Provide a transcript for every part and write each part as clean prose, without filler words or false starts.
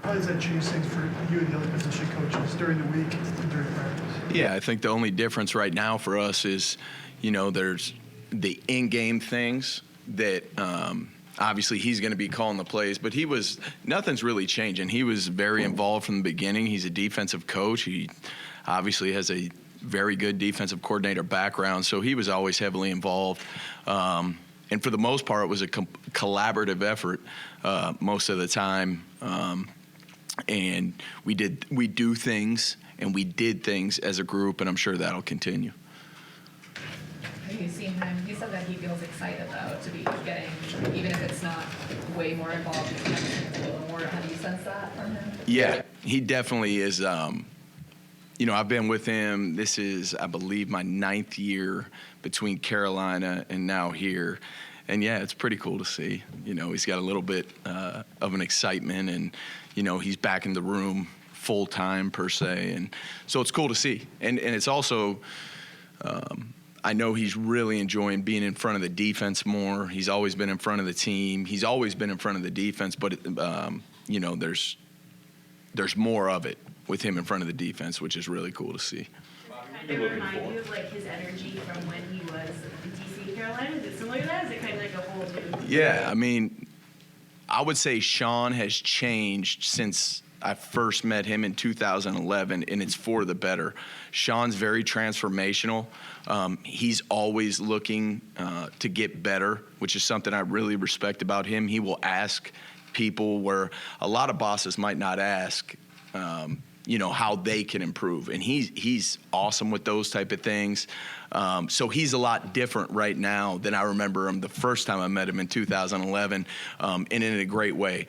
How does that change things for you and the other position coaches during the week and during practice? Yeah, I think the only difference right now for us is, there's the in-game things that obviously he's going to be calling the plays, but nothing's really changing. He was very involved from the beginning. He's a defensive coach. He obviously has a very good defensive coordinator background, so he was always heavily involved. And for the most part, it was a collaborative effort most of the time. And we do things, and we did things as a group, and I'm sure that'll continue. Have you seen him? He said that he feels excited, though, to be getting, even if it's not way more involved, he's kind of a little more. Have you sensed that from him? Yeah, he definitely is. I've been with him. This is, I believe, my 9th year between Carolina and now here. And, yeah, it's pretty cool to see. He's got a little bit of an excitement, and, he's back in the room full-time per se. And so it's cool to see. And it's also I know he's really enjoying being in front of the defense more. He's always been in front of the team. He's always been in front of the defense, but, there's more of it with him in front of the defense, which is really cool to see. Kind of remind you of his energy from when he was in DC, Carolina? Is it similar to that? Is it kind of like a whole new? Yeah, I would say Sean has changed since I first met him in 2011, and it's for the better. Sean's very transformational. He's always looking to get better, which is something I really respect about him. He will ask people where a lot of bosses might not ask, how they can improve. And he's awesome with those type of things. So he's a lot different right now than I remember him the first time I met him in 2011, and in a great way.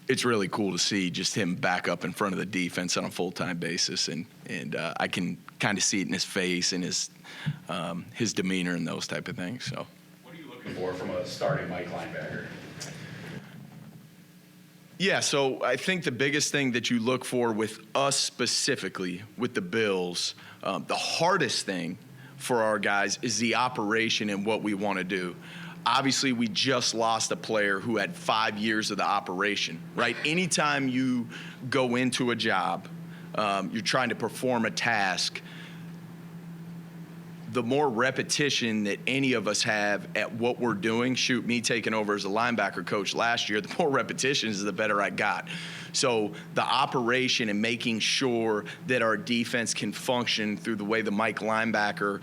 It's really cool to see just him back up in front of the defense on a full-time basis, and I can kind of see it in his face and his demeanor and those type of things. So, what are you looking for from a starting Mike linebacker? Yeah, so I think the biggest thing that you look for with us specifically, with the Bills, the hardest thing for our guys is the operation and what we want to do. Obviously, we just lost a player who had 5 years of the operation, right? Anytime you go into a job, you're trying to perform a task, the more repetition that any of us have at what we're doing, me taking over as a linebacker coach last year, the more repetitions, the better I got. So the operation and making sure that our defense can function through the way the Mike linebacker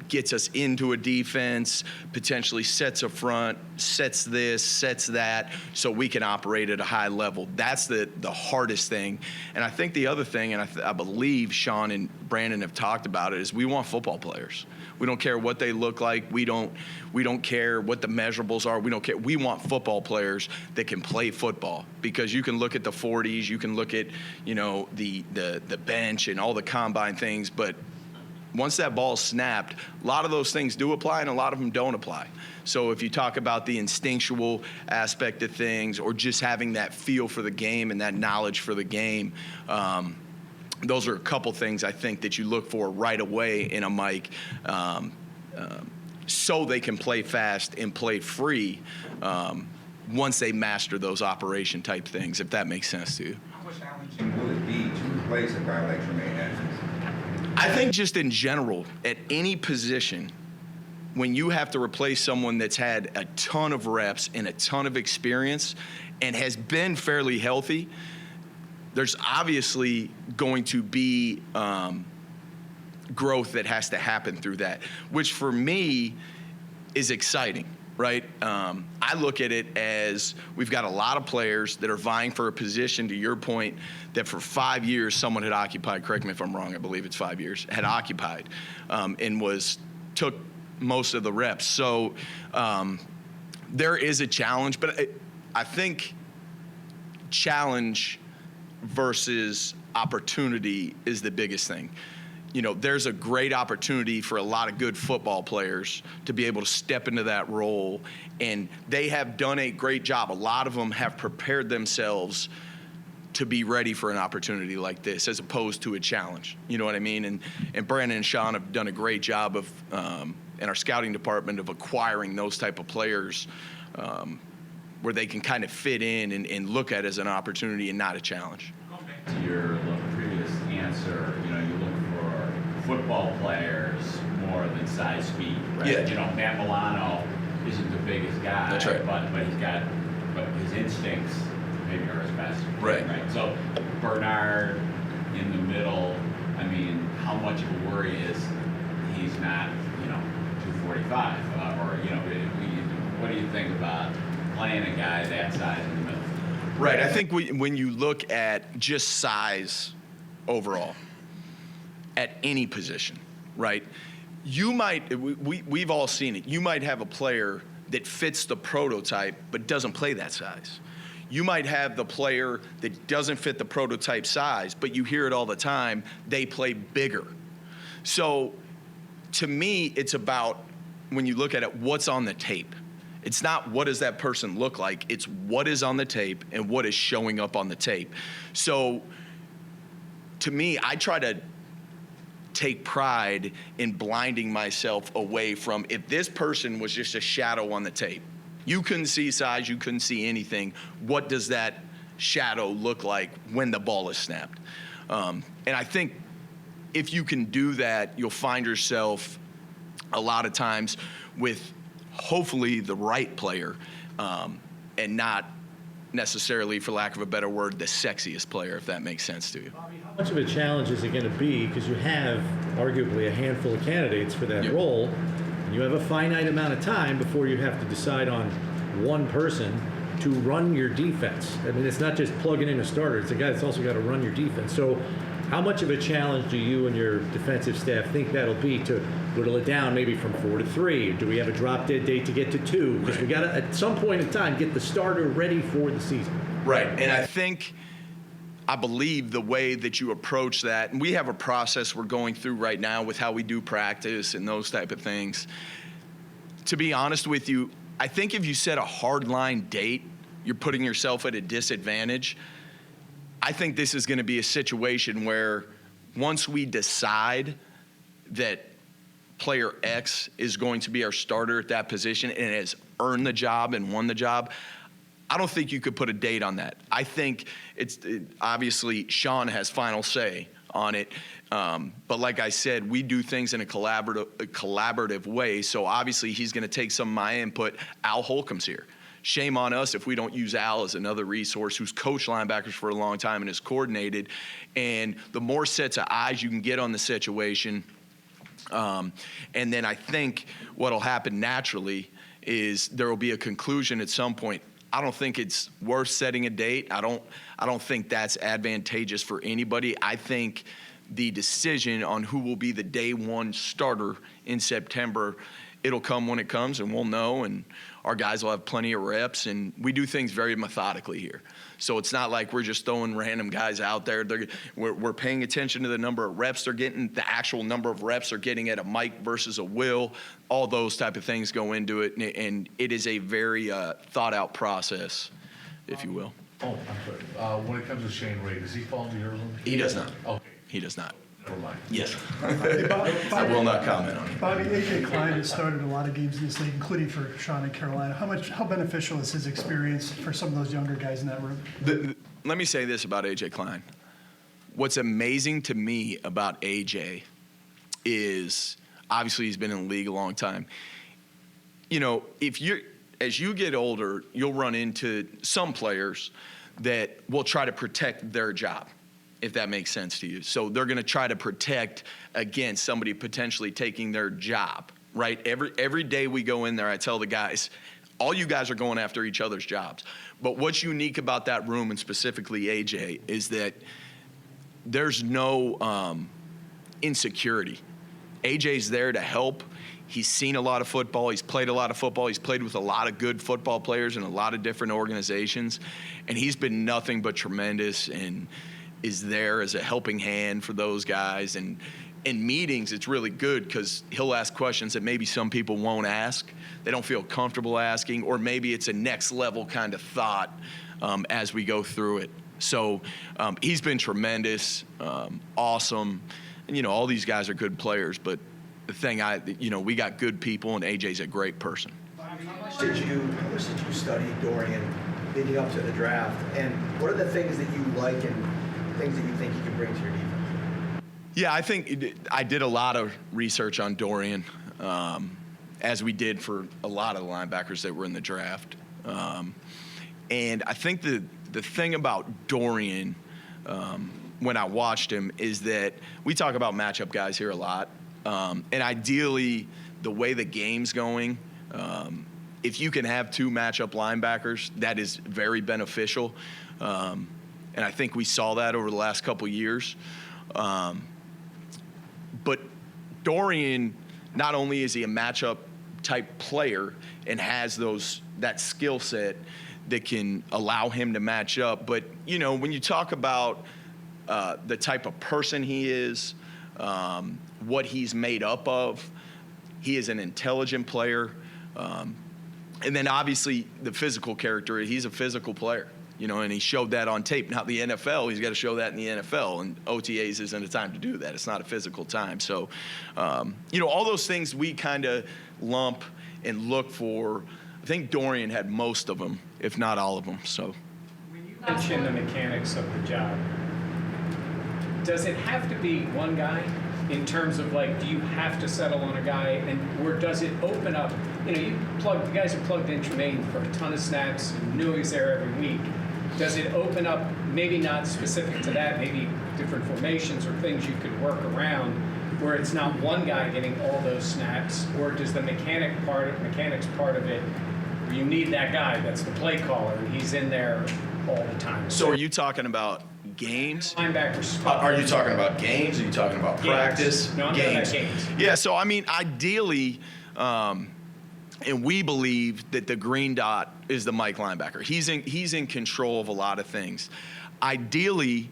gets us into a defense, potentially sets a front, sets this, sets that, so we can operate at a high level. That's the hardest thing. And I think the other thing, and I believe Sean and Brandon have talked about it, is we want football players. We don't care what they look like. We don't care what the measurables are. We don't care. We want football players that can play football, because you can look at the 40s, you can look at, the bench and all the combine things, but once that ball's snapped, a lot of those things do apply and a lot of them don't apply. So if you talk about the instinctual aspect of things, or just having that feel for the game and that knowledge for the game, those are a couple things I think that you look for right away in a Mike, so they can play fast and play free once they master those operation type things, if that makes sense to you. How challenging will it be to replace a guy like Tremaine Edmonds? I think just in general, at any position, when you have to replace someone that's had a ton of reps and a ton of experience and has been fairly healthy, there's obviously going to be growth that has to happen through that, which for me is exciting, right? I look at it as we've got a lot of players that are vying for a position, to your point, that for 5 years someone had occupied, correct me if I'm wrong, I believe it's 5 years, had occupied and took most of the reps. So there is a challenge, but I think challenge versus opportunity is the biggest thing. There's a great opportunity for a lot of good football players to be able to step into that role, and they have done a great job. A lot of them have prepared themselves to be ready for an opportunity like this, as opposed to a challenge. You know what I mean? And Brandon and Sean have done a great job of, in our scouting department, of acquiring those type of players where they can kind of fit in and look at it as an opportunity and not a challenge. Going back to your previous answer, you look for football players more than size speed, right? Yeah. Matt Milano isn't the biggest guy, That's right. but his instincts maybe are his best. Right. So Bernard in the middle, I mean, how much of a worry is he's not, 245, or what do you think about playing a guy that size in the middle? Right. I think when you look at just size overall at any position, right, we've all seen it. You might have a player that fits the prototype but doesn't play that size. You might have the player that doesn't fit the prototype size, but you hear it all the time, they play bigger. So to me, it's about, when you look at it, what's on the tape. It's not what does that person look like, it's what is on the tape and what is showing up on the tape. So to me, I try to take pride in blinding myself away from, if this person was just a shadow on the tape, you couldn't see size, you couldn't see anything, what does that shadow look like when the ball is snapped? And I think if you can do that, you'll find yourself a lot of times with hopefully the right player, and not necessarily, for lack of a better word, the sexiest player, if that makes sense to you. Bobby, how much of a challenge is it going to be, because you have arguably a handful of candidates for that role, and you have a finite amount of time before you have to decide on one person to run your defense. I mean, it's not just plugging in a starter, it's a guy that's also got to run your defense. So how much of a challenge do you and your defensive staff think that'll be to whittle it down maybe from 4 to 3? Do we have a drop dead date to get to 2? Because we got to, at some point in time, get the starter ready for the season. Right, and I believe the way that you approach that, and we have a process we're going through right now with how we do practice and those type of things. To be honest with you, I think if you set a hard line date, you're putting yourself at a disadvantage. I think this is going to be a situation where once we decide that player X is going to be our starter at that position and has earned the job and won the job, I don't think you could put a date on that. I think obviously Sean has final say on it. But like I said, we do things in a collaborative way. So obviously he's going to take some of my input. Al Holcomb's here. Shame on us if we don't use Al as another resource who's coached linebackers for a long time and is coordinated. And the more sets of eyes you can get on the situation, and then I think what'll happen naturally is there will be a conclusion at some point. I don't think it's worth setting a date. I don't think that's advantageous for anybody. I think the decision on who will be the day one starter in September, it'll come when it comes, and we'll know, and our guys will have plenty of reps, and we do things very methodically here. So it's not like we're just throwing random guys out there. We're paying attention to the number of reps they're getting, the actual number of reps they're getting at a Mike versus a Will. All those type of things go into it, and it is a very thought-out process, if you will. Oh, I'm sorry. When it comes to Shane Ray, does he fall into your room? He does not. Okay, He does not. never mind. Yes. Hey, I will not comment on it. Bobby, AJ Klein has started a lot of games in this league, including for Sean in Carolina. How beneficial is his experience for some of those younger guys in that room? Let me say this about AJ Klein. What's amazing to me about AJ is, obviously he's been in the league a long time. You know, as you get older, you'll run into some players that will try to protect their job, if that makes sense to you. So they're going to try to protect against somebody potentially taking their job, right? Every day we go in there, I tell the guys, all you guys are going after each other's jobs. But what's unique about that room, and specifically AJ, is that there's no insecurity. AJ's there to help. He's seen a lot of football. He's played a lot of football. He's played with a lot of good football players in a lot of different organizations. And he's been nothing but tremendous and is there as a helping hand for those guys. And in meetings, it's really good because he'll ask questions that maybe some people won't ask. They don't feel comfortable asking, or maybe it's a next level kind of thought as we go through it. So he's been tremendous, awesome. And, you know, all these guys are good players, but the thing we got good people, and AJ's a great person. How much did you study Dorian leading up to the draft? And what are the things that you like and things that you think he can bring to your defense? Yeah, I think I did a lot of research on Dorian, as we did for a lot of the linebackers that were in the draft. And I think the thing about Dorian, when I watched him, is that we talk about matchup guys here a lot. And ideally, the way the game's going, if you can have two matchup linebackers, that is very beneficial. And I think we saw that over the last couple years. But Dorian, not only is he a matchup type player and has that skill set that can allow him to match up, but when you talk about the type of person he is, what he's made up of, he is an intelligent player, and then obviously the physical character. He's a physical player. And he showed that on tape. Now, the NFL, he's got to show that in the NFL, and OTAs isn't a time to do that. It's not a physical time. So, all those things we kind of lump and look for. I think Dorian had most of them, if not all of them. So, when you mention the mechanics of the job, does it have to be one guy in terms of do you have to settle on a guy, or does it open up? The guys are plugged in Tremaine for a ton of snaps, and knew he was there every week. Does it open up, maybe not specific to that, maybe different formations or things you could work around, where it's not one guy getting all those snaps, or does the mechanics part of it, where you need that guy that's the play caller and he's in there all the time? So are you talking about games? Linebacker spot. Are you talking about games? Are you talking about practice? No, I'm talking about games. Yeah, so ideally, and we believe that the green dot is the Mike linebacker. He's in control of a lot of things. Ideally,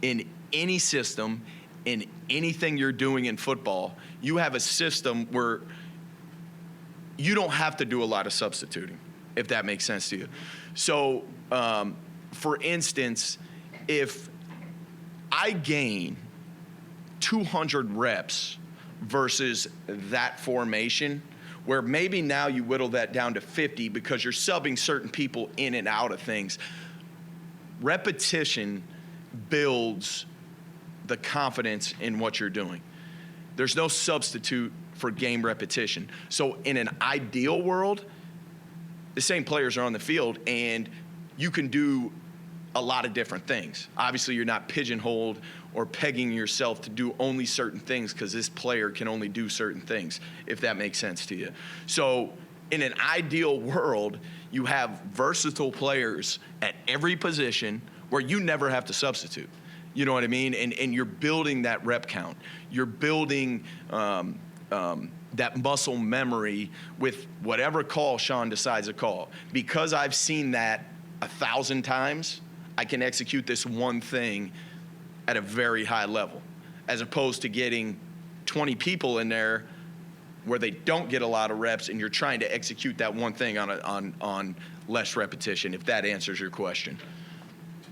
in any system, in anything you're doing in football, you have a system where you don't have to do a lot of substituting, if that makes sense to you. So, for instance, if I gain 200 reps versus that formation, where maybe now you whittle that down to 50 because you're subbing certain people in and out of things, repetition builds the confidence in what you're doing. There's no substitute for game repetition. So in an ideal world, the same players are on the field and you can do a lot of different things. Obviously, you're not pigeonholed or pegging yourself to do only certain things because this player can only do certain things, if that makes sense to you. So in an ideal world, you have versatile players at every position where you never have to substitute. You know what I mean? And you're building that rep count. You're building that muscle memory with whatever call Sean decides to call. Because I've seen that 1,000 times, I can execute this one thing at a very high level, as opposed to getting 20 people in there where they don't get a lot of reps and you're trying to execute that one thing on less repetition, if that answers your question.